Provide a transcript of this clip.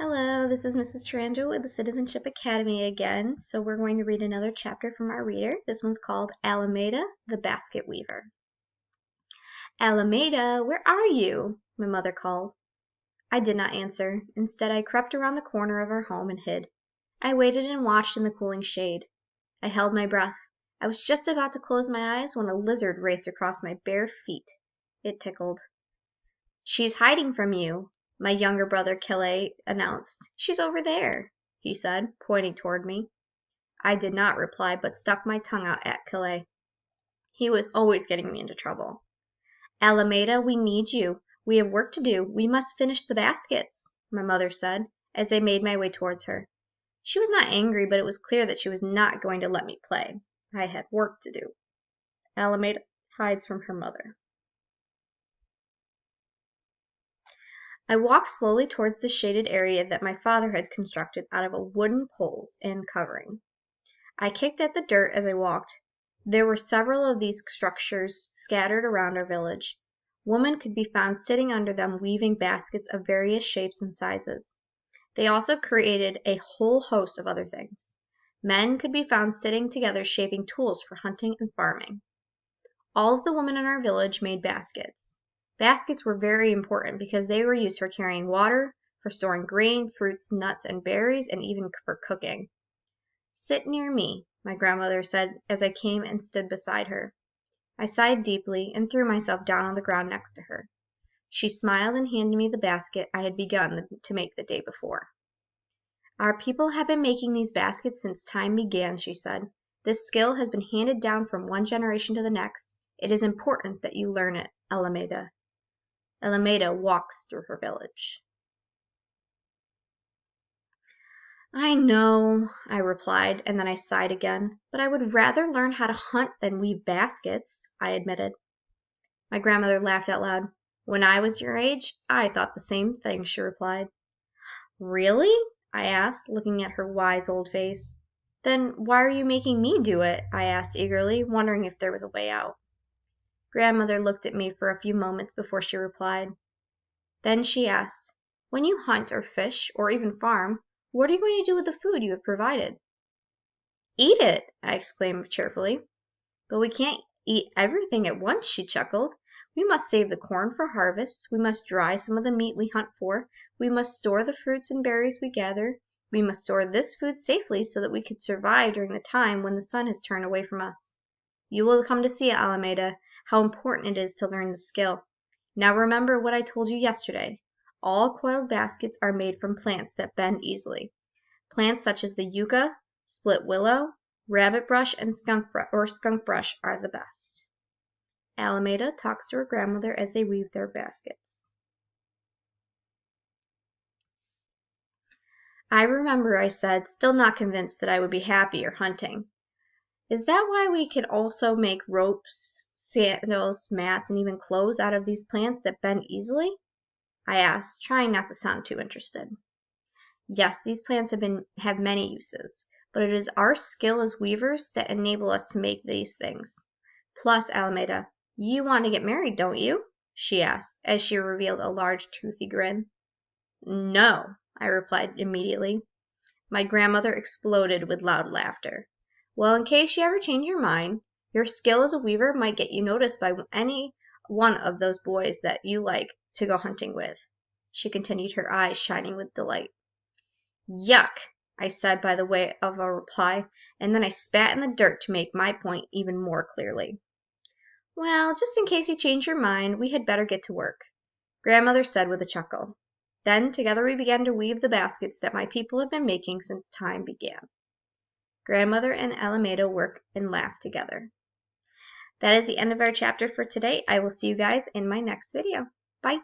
Hello, this is Mrs. Taranja with the Citizenship Academy again. So we're going to read another chapter from our reader. This one's called Alameda, the Basket Weaver. Alameda, where are you? My mother called. I did not answer. Instead, I crept around the corner of our home and hid. I waited and watched in the cooling shade. I held my breath. I was just about to close my eyes when a lizard raced across my bare feet. It tickled. She's hiding from you, my younger brother CKLA announced. She's over there, he said, pointing toward me. I did not reply, but stuck my tongue out at CKLA. He was always getting me into trouble. Alameda, we need you. We have work to do. We must finish the baskets, my mother said, as I made my way towards her. She was not angry, but it was clear that she was not going to let me play. I had work to do. Alameda hides from her mother. I walked slowly towards the shaded area that my father had constructed out of wooden poles and covering. I kicked at the dirt as I walked. There were several of these structures scattered around our village. Women could be found sitting under them weaving baskets of various shapes and sizes. They also created a whole host of other things. Men could be found sitting together shaping tools for hunting and farming. All of the women in our village made baskets. Baskets were very important because they were used for carrying water, for storing grain, fruits, nuts, and berries, and even for cooking. Sit near me, my grandmother said as I came and stood beside her. I sighed deeply and threw myself down on the ground next to her. She smiled and handed me the basket I had begun to make the day before. Our people have been making these baskets since time began, she said. This skill has been handed down from one generation to the next. It is important that you learn it, Alameda. Alameda walks through her village. I know, I replied, and then I sighed again. But I would rather learn how to hunt than weave baskets, I admitted. My grandmother laughed out loud. When I was your age, I thought the same thing, she replied. Really? I asked, looking at her wise old face. Then why are you making me do it? I asked eagerly, wondering if there was a way out. Grandmother looked at me for a few moments before she replied. Then she asked, when you hunt or fish or even farm, what are you going to do with the food you have provided? Eat it, I exclaimed cheerfully. But we can't eat everything at once, she chuckled. We must save the corn for harvest. We must dry some of the meat we hunt for. We must store the fruits and berries we gather. We must store this food safely so that we could survive during the time when the sun has turned away from us. You will come to see, Alameda, how important it is to learn the skill. Now remember what I told you yesterday. All coiled baskets are made from plants that bend easily. Plants such as the yucca, split willow, rabbit brush, and skunk brush are the best. Alameda talks to her grandmother as they weave their baskets. I remember, I said, still not convinced that I would be happier hunting. Is that why we can also make ropes, sandals, mats, and even clothes out of these plants that bend easily? I asked, trying not to sound too interested. Yes, these plants have many uses, but it is our skill as weavers that enable us to make these things. Plus, Alameda, you want to get married, don't you? She asked, as she revealed a large toothy grin. No, I replied immediately. My grandmother exploded with loud laughter. Well, in case you ever change your mind, your skill as a weaver might get you noticed by any one of those boys that you like to go hunting with, she continued, her eyes shining with delight. Yuck, I said by the way of a reply, and then I spat in the dirt to make my point even more clearly. Well, just in case you change your mind, we had better get to work, Grandmother said with a chuckle. Then together we began to weave the baskets that my people have been making since time began. Grandmother and Alameda work and laugh together. That is the end of our chapter for today. I will see you guys in my next video. Bye.